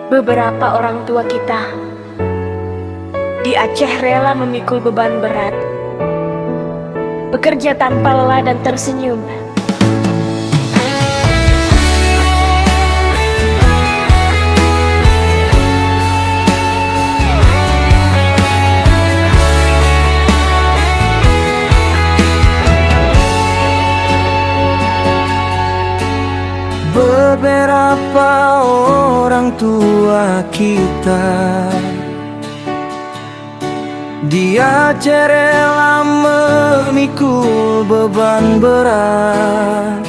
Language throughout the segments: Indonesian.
Beberapa orang tua kita di Aceh rela memikul beban berat, bekerja tanpa lelah dan tersenyum. Beberapa orang tua kita di Aceh rela memikul beban berat,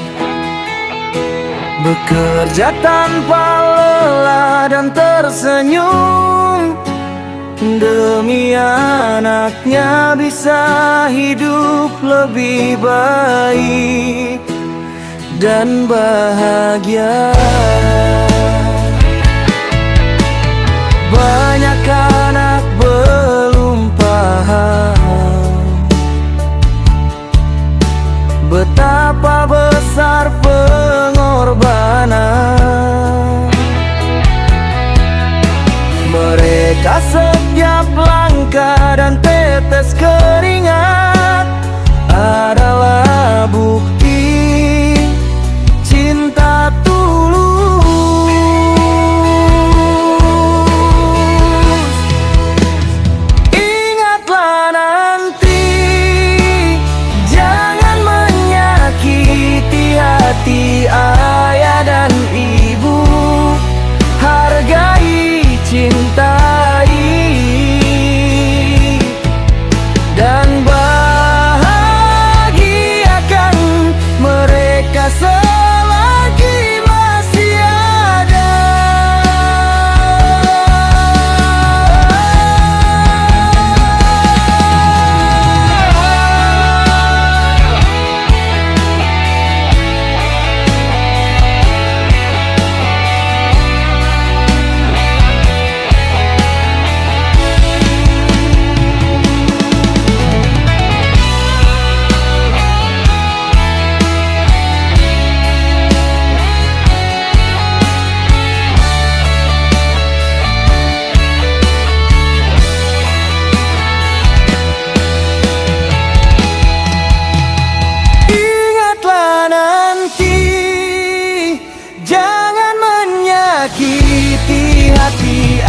bekerja tanpa lelah dan tersenyum demi anaknya bisa hidup lebih baik dan bahagia. Banyak anak belum paham betapa besar pengorbanan mereka. Setiap langkah dan tetes keringat adalah bukti cinta tulus. Ingatlah nanti, jangan menyakiti hati ayah dan ibu. Hargai, cintai, dan bahagiakan mereka selagi masih ada. Ingatlah nanti, jangan menyakiti hati